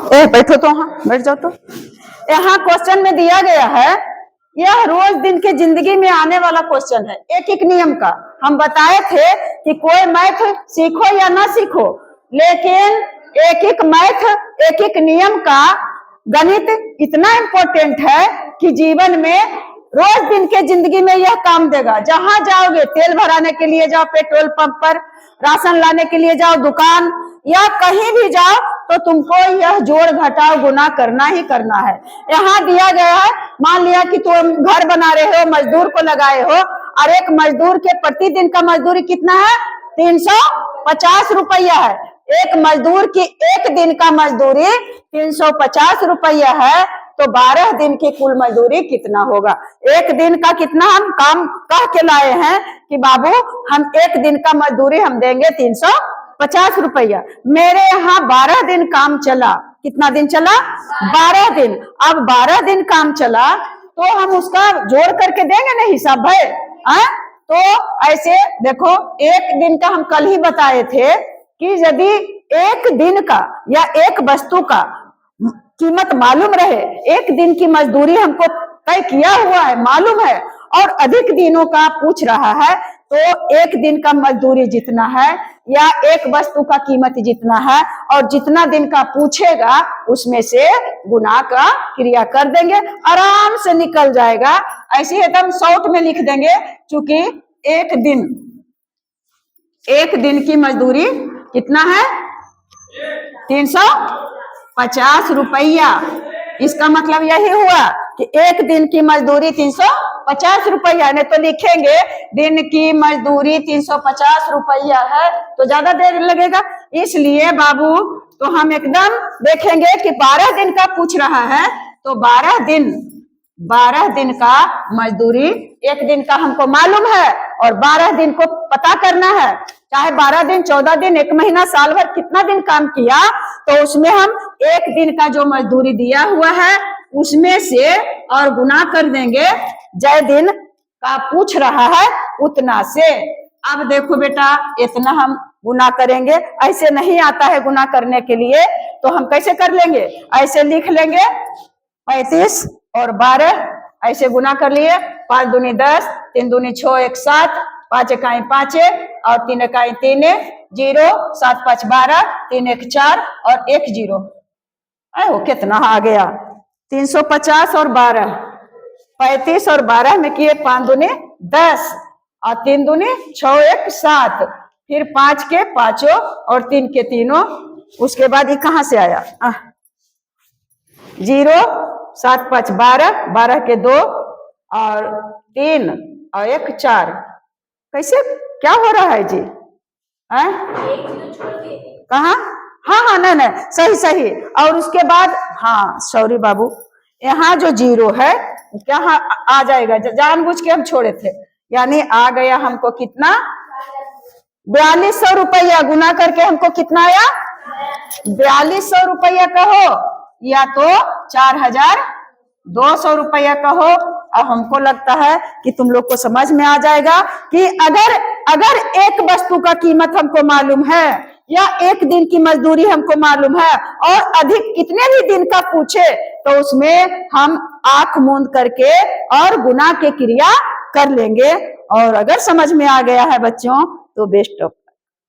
बैठो तो, हाँ बैठ जाओ तो। यहाँ क्वेश्चन में दिया गया है, यह रोज दिन के जिंदगी में आने वाला क्वेश्चन है, एक एक नियम का। हम बताए थे कि कोई मैथ सीखो या ना सीखो, लेकिन एक एक मैथ, एक एक नियम का गणित इतना इम्पोर्टेंट है कि जीवन में रोज दिन के जिंदगी में यह काम देगा। जहां जाओगे, तेल भराने के लिए जाओ पेट्रोल पंप पर, राशन लाने के लिए जाओ दुकान, या कहीं भी जाओ तो तुमको यह जोड़ घटाव गुना करना ही करना है। यहाँ दिया गया है, मान लिया कि तुम घर बना रहे हो, मजदूर को लगाए हो, और एक मजदूर के प्रतिदिन का मजदूरी कितना है? 350 रुपया है। एक मजदूर की एक दिन का मजदूरी 350 रुपया है, तो 12 दिन की कुल मजदूरी कितना होगा? एक दिन का कितना हम काम कह के लाए हैं कि बाबू हम एक दिन का मजदूरी हम देंगे 350 रुपया। मेरे यहाँ 12 दिन काम चला। कितना दिन चला? 12 दिन। अब 12 दिन काम चला तो हम उसका जोड़ करके देंगे ना हिसाब भाई। तो ऐसे देखो, एक दिन का हम कल ही बताए थे कि यदि एक दिन का या एक वस्तु का कीमत मालूम रहे, एक दिन की मजदूरी हमको तय किया हुआ है, मालूम है, और अधिक दिनों का पूछ रहा है, तो एक दिन का मजदूरी जितना है या एक वस्तु का कीमत जितना है, और जितना दिन का पूछेगा उसमें से गुना का क्रिया कर देंगे, आराम से निकल जाएगा। ऐसे एकदम शॉर्ट में लिख देंगे, क्योंकि एक दिन की मजदूरी कितना है? 350 रुपया। इसका मतलब यही हुआ कि एक दिन की मजदूरी 350 रुपया। नहीं तो लिखेंगे दिन की मजदूरी 350 रुपया है तो ज्यादा देर लगेगा। इसलिए बाबू तो हम एकदम देखेंगे कि 12 दिन का पूछ रहा है, तो 12 दिन का मजदूरी, एक दिन का हमको मालूम है और 12 दिन को पता करना है। चाहे 12 दिन, 14 दिन, एक महीना, साल भर कितना दिन काम किया, तो उसमें हम एक दिन का जो मजदूरी दिया हुआ है उसमें से और गुना कर देंगे जय दिन का पूछ रहा है उतना से। अब देखो बेटा, इतना हम गुना करेंगे, ऐसे नहीं आता है गुना करने के लिए, तो हम कैसे कर लेंगे? ऐसे लिख लेंगे 35 और 12 ऐसे गुना कर लिए। 5 दूनी 10, 3 दूनी 6, 1 7, 5 इकाई 5 और 3 इकाई 3, 0, 7 5 12, 3 1 4 और 1 0। वो कितना आ गया? 350 और 12, 35 और 12 में किए 5 दूनी 10 और 3 दूनी 6, 1 7, फिर 5 के 5 और 3 के 3। उसके बाद ये कहां से आया? 0, 7 5 12, 12 के 2 और 3 और 1 4। कैसे क्या हो रहा है जी? कहा? हाँ नहीं सही। और उसके बाद हाँ सॉरी बाबू, यहाँ जो 0 है क्या आ जाएगा? जानबूझ के हम छोड़े थे, यानी आ गया हमको कितना? 4200 रुपया। गुना करके हमको कितना आया? 4200 रुपया कहो या तो 4200 रुपया कहो। अब हमको लगता है कि तुम लोग को समझ में आ जाएगा कि अगर एक वस्तु का कीमत हमको मालूम है या एक दिन की मजदूरी हमको मालूम है और अधिक कितने भी दिन का पूछे, तो उसमें हम आंख मूंद करके और गुना के क्रिया कर लेंगे। और अगर समझ में आ गया है बच्चों तो बेस्ट ऑफ